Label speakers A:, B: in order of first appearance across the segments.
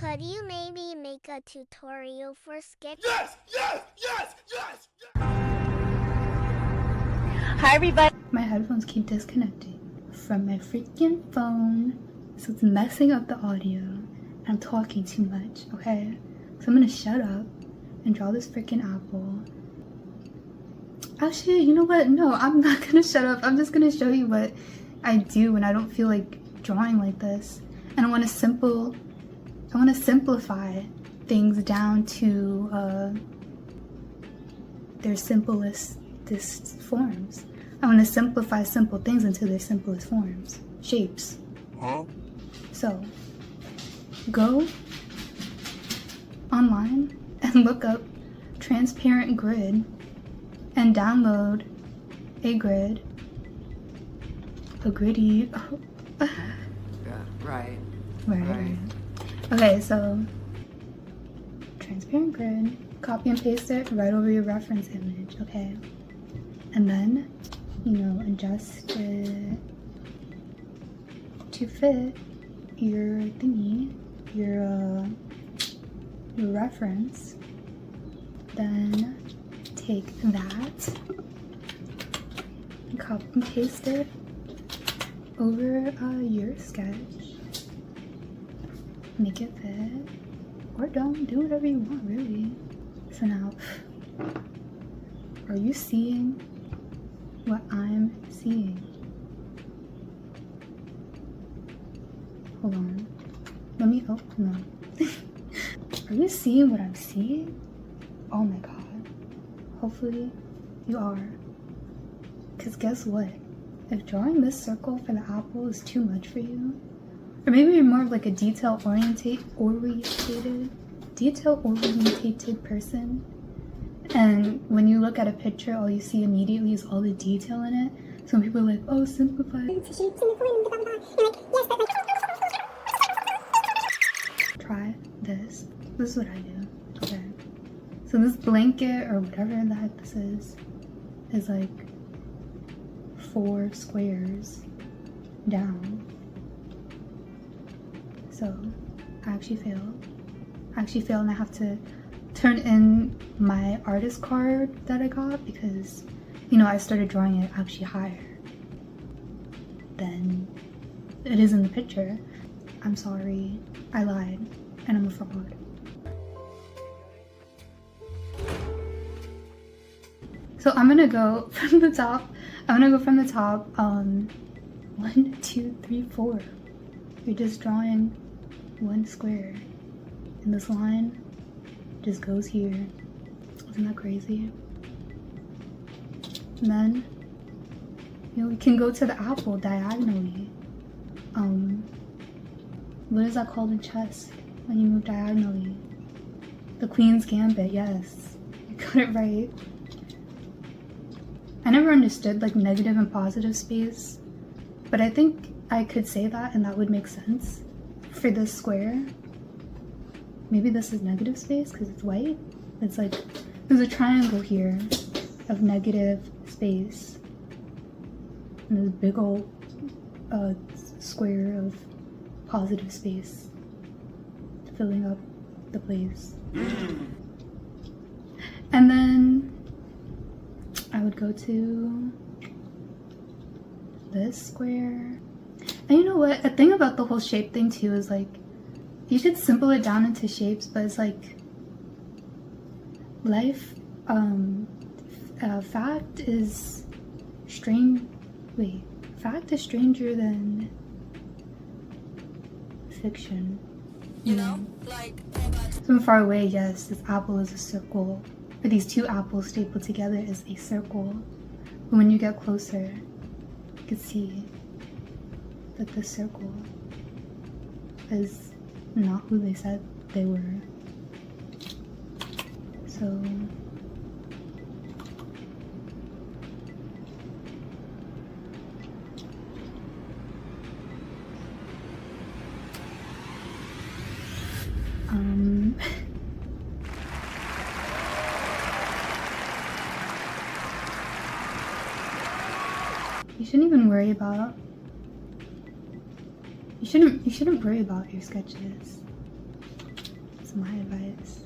A: Could you maybe make a tutorial for Sketch?
B: Yes! Yes! Yes! Yes!
C: Hi everybody.
D: My headphones keep disconnecting from my freaking phone, so it's messing up the audio. I'm talking too much, okay? So I'm gonna shut up and draw this freaking apple. Actually, you know what? No, I'm not gonna shut up. I'm just gonna show you what I do when I don't feel like drawing like this. And I want to simplify things down to their simplest forms. I want to simplify simple things into their simplest forms, shapes.
B: Huh?
D: So, go online and look up transparent grid and download a grid, a griddy.
C: Yeah, right.
D: Right. Okay, so transparent grid, copy and paste it right over your reference image, okay? And then, adjust it to fit your thingy, your reference. Then take that, copy and paste it over your sketch. Make it fit, or don't, do whatever you want, really. So now, are you seeing what I'm seeing? Hold on, let me, oh no. Are you seeing what I'm seeing? Oh my god, hopefully you are. Because guess what, if drawing this circle for the apple is too much for you, or maybe you're more of like a detail-oriented person, and when you look at a picture, all you see immediately is all the detail in it. Some people are like, oh, simplify. Try this. This is what I do. Okay. So this blanket, or whatever the heck this is like 4 squares down. So I actually failed. And I have to turn in my artist card that I got because, I started drawing it actually higher than it is in the picture. I'm sorry, I lied, and I'm a fraud. So I'm gonna go from the top. 1, 2, 3, 4. You're just drawing 1 square, and this line just goes here. Isn't that crazy? And then, we can go to the apple diagonally. What is that called in chess when you move diagonally? The Queen's Gambit, yes. You got it right. I never understood like negative and positive space, but I think I could say that and that would make sense for this square. Maybe this is negative space because it's white. It's like there's a triangle here of negative space and this big old square of positive space filling up the place. And then I would go to this square. And you know what? A thing about the whole shape thing too is like, you should simple it down into shapes, but it's like, life, fact is stranger than fiction. From far away, yes, this apple is a circle, or these 2 apples stapled together is a circle. But when you get closer, you can see that this circle is not who they said they were. So you shouldn't even worry about You shouldn't worry about your sketches. is my advice.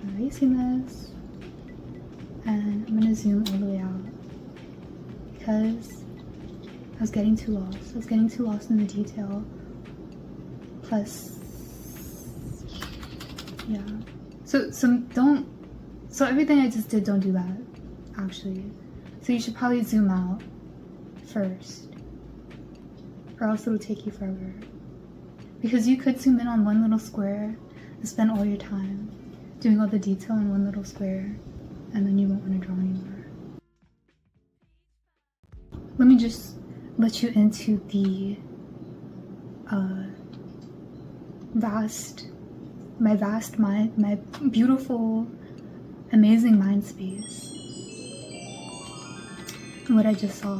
D: I've already seen this, and I'm gonna zoom all the way out because I was getting too lost. I was getting too lost in the detail. Plus, yeah. So everything I just did, don't do that, actually. So you should probably zoom out first, or else it'll take you forever. Because you could zoom in on one little square and spend all your time doing all the detail in one little square, and then you won't want to draw anymore. Let me just let you into the my beautiful, amazing mind space. What I just saw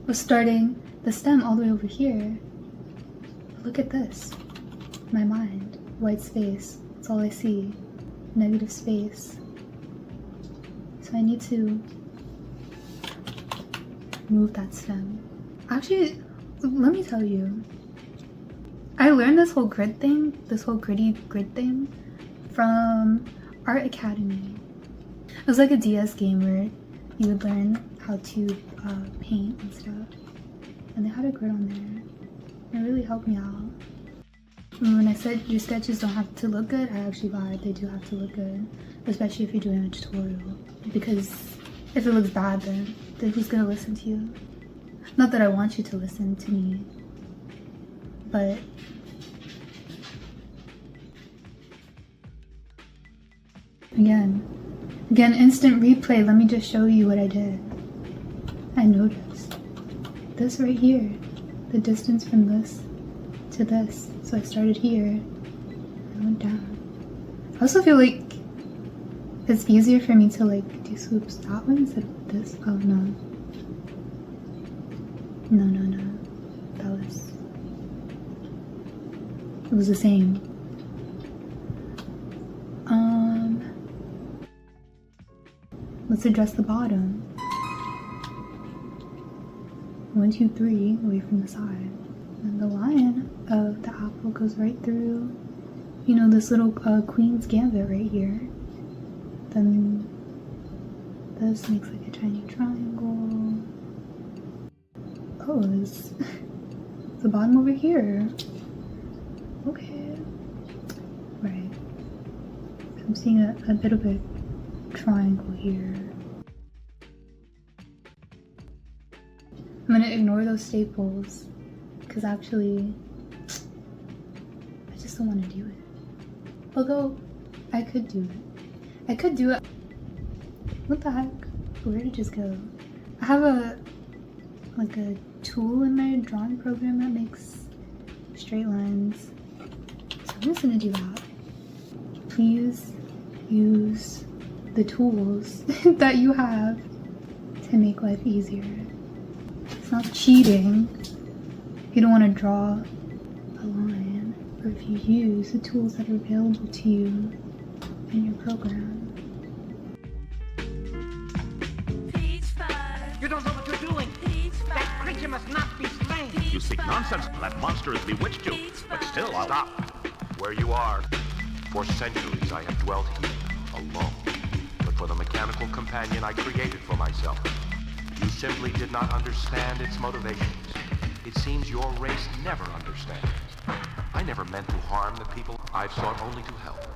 D: was starting the stem all the way over here. Look at this. My mind. White space. That's all I see. Negative space. So I need to move that stem. Actually, let me tell you. I learned this whole grid thing, this whole gritty grid thing from Art Academy. It was like a DS game where you would learn how to paint and stuff. And they had a grid on there. It really helped me out. And when I said your sketches don't have to look good, I actually lied. They do have to look good. Especially if you're doing a tutorial. Because if it looks bad, then who's gonna listen to you? Not that I want you to listen to me. But again, instant replay. Let me just show you what I did. I noticed this right here, the distance from this to this. So I started here and went down. I also feel like it's easier for me to like do swoops that way instead of this. Oh no. No. It was the same. Let's address the bottom. 1, 2, 3 away from the side. And the line of the apple goes right through, you know, this little Queen's Gambit right here. Then this makes like a tiny triangle. Oh, there's the bottom over here. Okay. Right. I'm seeing a bit of a triangle here. I'm gonna ignore those staples because actually I just don't want to do it. Although I could do it. What the heck? Where did it just go? I have a tool in my drawing program that makes straight lines. So I'm just gonna do that. Please use the tools that you have to make life easier. It's not cheating. You don't want to draw a line, or if you use the tools that are available to you in your program.
E: You don't know what you're doing. That creature must not be slain.
F: You speak nonsense. That monster has bewitched you. But still, stop where you are. For centuries I have dwelt here, alone. But for the mechanical companion I created for myself. You simply did not understand its motivations. It seems your race never understands. I never meant to harm the people. I've sought only to help.